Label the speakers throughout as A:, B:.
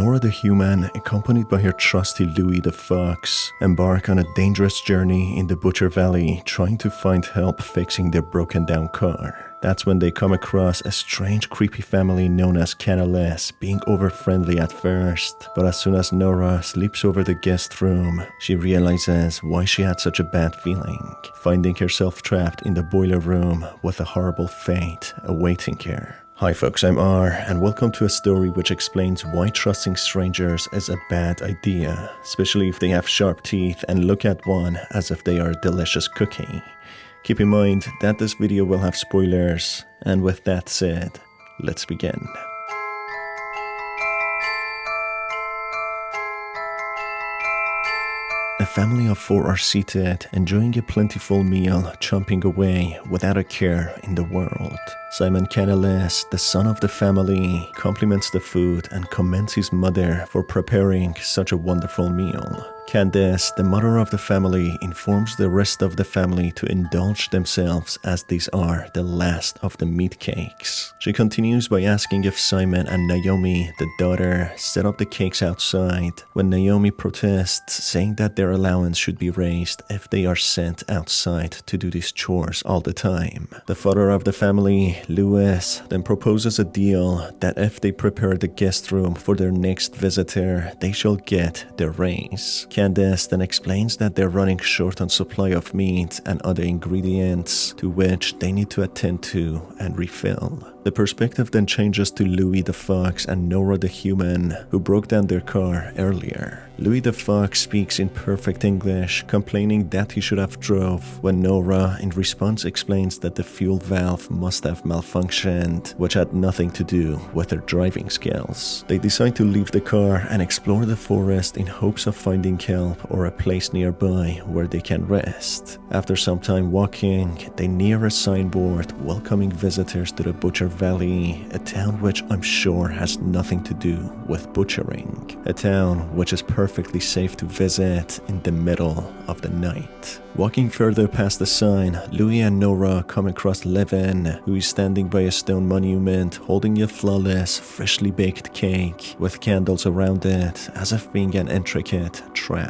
A: Nora the human, accompanied by her trusty Louis the fox, embark on a dangerous journey in the Butcher Valley trying to find help fixing their broken down car. That's when they come across a strange creepy family known as Cannilys, being over-friendly at first, but as soon as Nora sleeps over the guest room, she realizes why she had such a bad feeling, finding herself trapped in the boiler room with a horrible fate awaiting her. Hi folks, I'm R, and welcome to a story which explains why trusting strangers is a bad idea, especially if they have sharp teeth and look at one as if they are a delicious cookie. Keep in mind that this video will have spoilers, and with that said, let's begin. A family of 4 are seated, enjoying a plentiful meal, chomping away without a care in the world. Simon Cannilys, the son of the family, compliments the food and commends his mother for preparing such a wonderful meal. Candace, the mother of the family, informs the rest of the family to indulge themselves as these are the last of the meat cakes. She continues by asking if Simon and Naomi, the daughter, set up the cakes outside, when Naomi protests, saying that their allowance should be raised if they are sent outside to do these chores all the time. The father of the family, Louis, then proposes a deal that if they prepare the guest room for their next visitor, they shall get their raise. Candace then explains that they're running short on supply of meat and other ingredients, to which they need to attend to and refill. The perspective then changes to Louis the fox and Nora the human, who broke down their car earlier. Louis the fox speaks in perfect English, complaining that he should have drove, when Nora in response explains that the fuel valve must have malfunctioned, which had nothing to do with their driving skills. They decide to leave the car and explore the forest in hopes of finding help or a place nearby where they can rest. After some time walking, they near a signboard welcoming visitors to the Butcher Valley, a town which I'm sure has nothing to do with butchering. A town which is perfectly safe to visit in the middle of the night. Walking further past the sign, Louis and Nora come across Levin, who is standing by a stone monument holding a flawless, freshly baked cake with candles around it, as if being an intricate trap.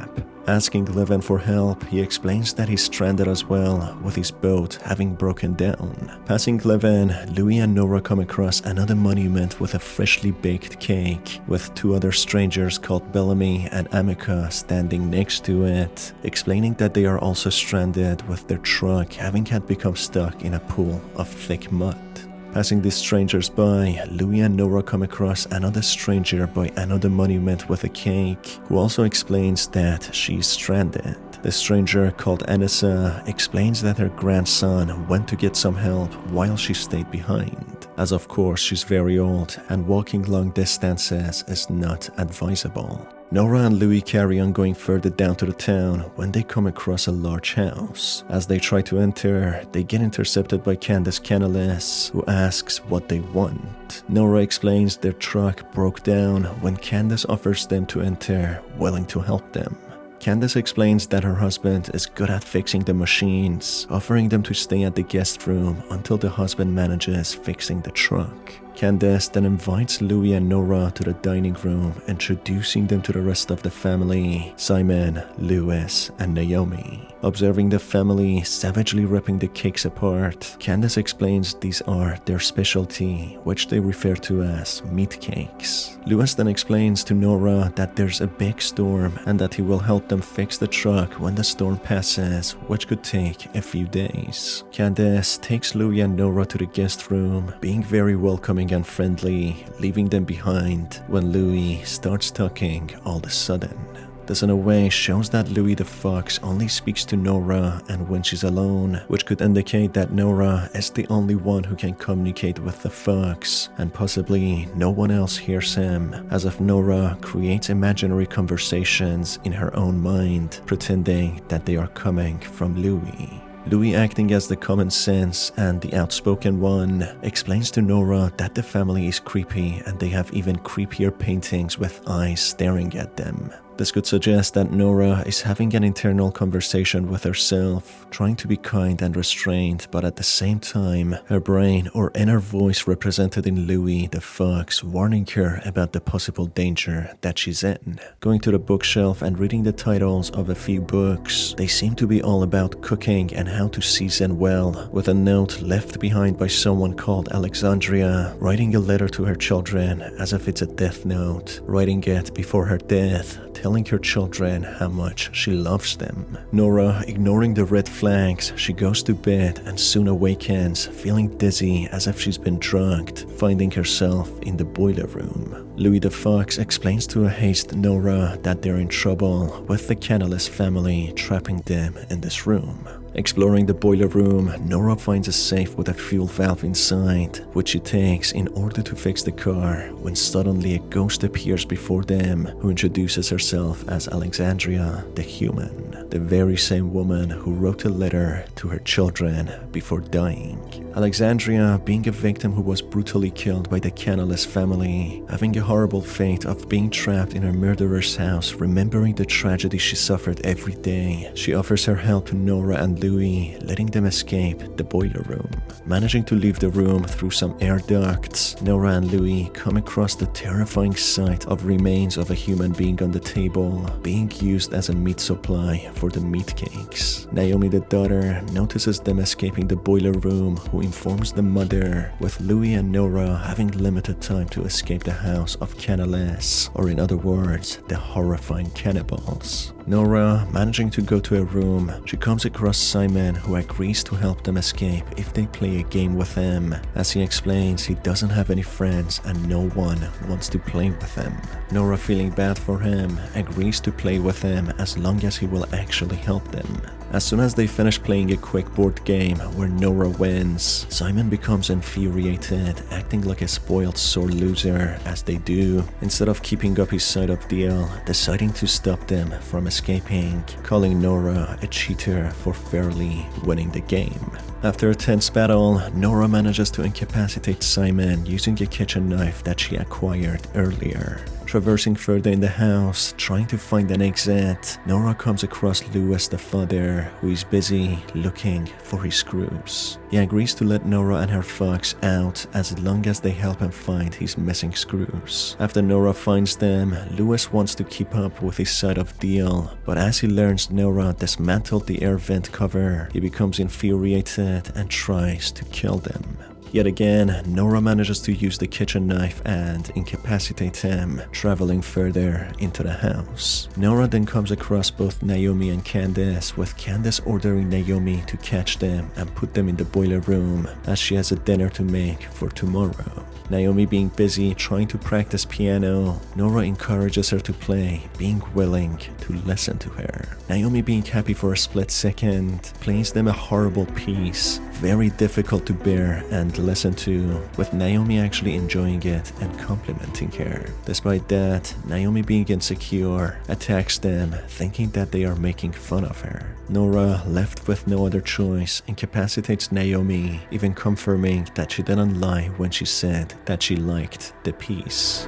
A: Asking Levin for help, he explains that he's stranded as well, with his boat having broken down. Passing Levin, Louis and Nora come across another monument with a freshly baked cake, with 2 other strangers called Bellamy and Amica standing next to it, explaining that they are also stranded with their truck having had become stuck in a pool of thick mud. Passing these strangers by, Louis and Nora come across another stranger by another monument with a cake, who also explains that she is stranded. The stranger, called Anissa, explains that her grandson went to get some help while she stayed behind, as of course she's very old and walking long distances is not advisable. Nora and Louis carry on going further down to the town when they come across a large house. As they try to enter, they get intercepted by Candace Cannilys, who asks what they want. Nora explains their truck broke down when Candace offers them to enter, willing to help them. Candace explains that her husband is good at fixing the machines, offering them to stay at the guest room until the husband manages fixing the truck. Candace then invites Louis and Nora to the dining room, introducing them to the rest of the family, Simon, Louis, and Naomi. Observing the family savagely ripping the cakes apart, Candace explains these are their specialty, which they refer to as meat cakes. Louis then explains to Nora that there's a big storm and that he will help them fix the truck when the storm passes, which could take a few days. Candace takes Louis and Nora to the guest room, being very welcoming and friendly, leaving them behind when Louis starts talking all of a sudden. This in a way shows that Louis the fox only speaks to Nora and when she's alone, which could indicate that Nora is the only one who can communicate with the fox, and possibly no one else hears him, as if Nora creates imaginary conversations in her own mind, pretending that they are coming from Louis. Louis, acting as the common sense and the outspoken one, explains to Nora that the family is creepy and they have even creepier paintings with eyes staring at them. This could suggest that Nora is having an internal conversation with herself, trying to be kind and restrained, but at the same time, her brain or inner voice represented in Louis the fox warning her about the possible danger that she's in. Going to the bookshelf and reading the titles of a few books, they seem to be all about cooking and how to season well, with a note left behind by someone called Alexandria, writing a letter to her children as if it's a death note, writing it before her death, telling her children how much she loves them. Nora, ignoring the red flags, she goes to bed and soon awakens, feeling dizzy as if she's been drugged, finding herself in the boiler room. Louis the Fox explains to a hazed Nora that they're in trouble with the Cannilys family trapping them in this room. Exploring the boiler room, Nora finds a safe with a fuel valve inside, which she takes in order to fix the car, when suddenly a ghost appears before them, who introduces herself as Alexandria, the human, the very same woman who wrote a letter to her children before dying. Alexandria, being a victim who was brutally killed by the Cannilys family, having a horrible fate of being trapped in her murderer's house, remembering the tragedy she suffered every day, she offers her help to Nora and Louis, letting them escape the boiler room. Managing to leave the room through some air ducts, Nora and Louis come across the terrifying sight of remains of a human being on the table, being used as a meat supply for the meat cakes. Naomi, the daughter, notices them escaping the boiler room, who informs the mother, with Louis and Nora having limited time to escape the house of Cannilys, or in other words, the horrifying cannibals. Nora, managing to go to a room, she comes across Simon, who agrees to help them escape if they play a game with him. As he explains, he doesn't have any friends and no one wants to play with him. Nora, feeling bad for him, agrees to play with him as long as he will actually help them. As soon as they finish playing a quick board game where Nora wins, Simon becomes infuriated, acting like a spoiled sore loser as they do, instead of keeping up his side of the deal, deciding to stop them from escaping, calling Nora a cheater for fairly winning the game. After a tense battle, Nora manages to incapacitate Simon using a kitchen knife that she acquired earlier. Traversing further in the house, trying to find an exit, Nora comes across Louis the father, who is busy looking for his screws. He agrees to let Nora and her fox out as long as they help him find his missing screws. After Nora finds them, Louis wants to keep up with his side of the deal, but as he learns Nora dismantled the air vent cover, he becomes infuriated and tries to kill them. Yet again, Nora manages to use the kitchen knife and incapacitate him, traveling further into the house. Nora then comes across both Naomi and Candace, with Candace ordering Naomi to catch them and put them in the boiler room, as she has a dinner to make for tomorrow. Naomi being busy trying to practice piano, Nora encourages her to play, being willing to listen to her. Naomi, being happy for a split second, plays them a horrible piece, very difficult to bear and listen to, with Naomi actually enjoying it and complimenting her. Despite that, Naomi, being insecure, attacks them, thinking that they are making fun of her. Nora, left with no other choice, incapacitates Naomi, even confirming that she didn't lie when she said that she liked the piece.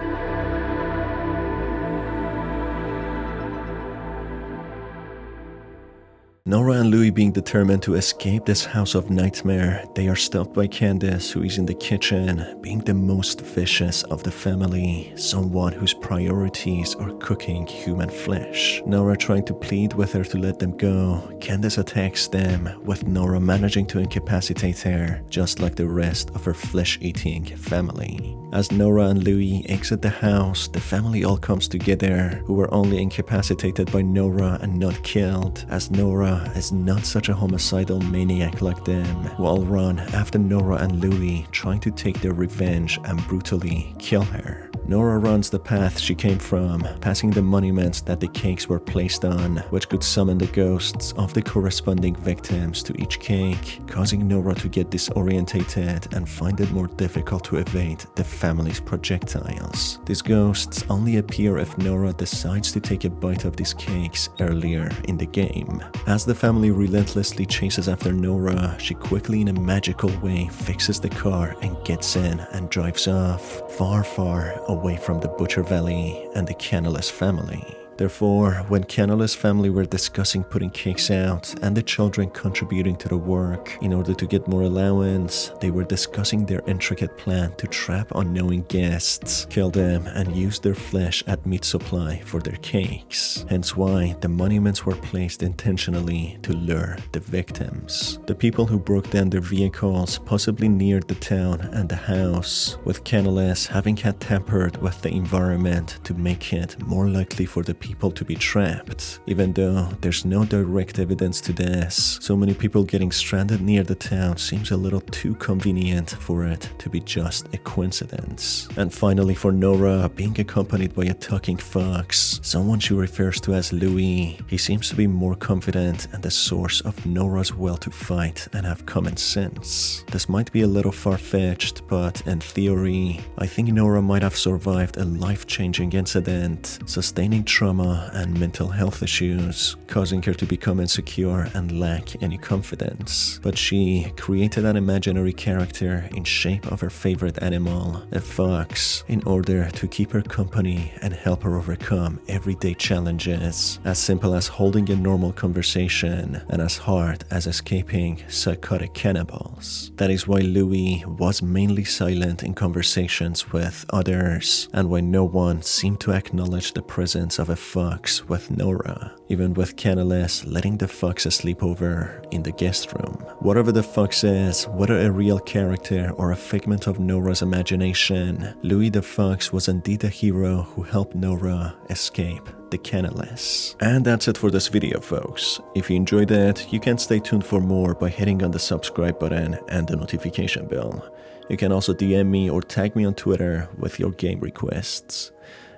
A: Nora and Louis, being determined to escape this house of nightmare, they are stopped by Candace, who is in the kitchen, being the most vicious of the family, someone whose priorities are cooking human flesh. Nora trying to plead with her to let them go, Candace attacks them, with Nora managing to incapacitate her, just like the rest of her flesh-eating family. As Nora and Louis exit the house, the family all comes together, who were only incapacitated by Nora and not killed, as Nora is not such a homicidal maniac like them, who all run after Nora and Louis, trying to take their revenge and brutally kill her. Nora runs the path she came from, passing the monuments that the cakes were placed on, which could summon the ghosts of the corresponding victims to each cake, causing Nora to get disorientated and find it more difficult to evade the family's projectiles. These ghosts only appear if Nora decides to take a bite of these cakes earlier in the game. As the family relentlessly chases after Nora, she quickly in a magical way fixes the car and gets in and drives off, far, far away from the Butcher Valley and the Cannilys family. Therefore, when Cannilys' family were discussing putting cakes out and the children contributing to the work in order to get more allowance, they were discussing their intricate plan to trap unknowing guests, kill them, and use their flesh at meat supply for their cakes. Hence why the monuments were placed intentionally to lure the victims. The people who broke down their vehicles possibly neared the town and the house, with Cannilys having had tampered with the environment to make it more likely for the people to be trapped. Even though there's no direct evidence to this, so many people getting stranded near the town seems a little too convenient for it to be just a coincidence. And finally, for Nora being accompanied by a talking fox, someone she refers to as Louis, he seems to be more confident and the source of Nora's will to fight and have common sense. This might be a little far-fetched, but in theory, I think Nora might have survived a life-changing incident, sustaining trauma and mental health issues, causing her to become insecure and lack any confidence. But she created an imaginary character in shape of her favorite animal, a fox, in order to keep her company and help her overcome everyday challenges, as simple as holding a normal conversation and as hard as escaping psychotic cannibals. That is why Louis was mainly silent in conversations with others, and why no one seemed to acknowledge the presence of a fox with Nora, even with Cannilys letting the fox sleep over in the guest room. Whatever the fox is, whether a real character or a figment of Nora's imagination, Louis the fox was indeed a hero who helped Nora escape the Cannilys. And that's it for this video, folks. If you enjoyed it, you can stay tuned for more by hitting on the subscribe button and the notification bell. You can also DM me or tag me on Twitter with your game requests.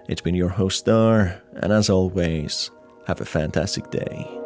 A: It's been your host Star, and as always, have a fantastic day.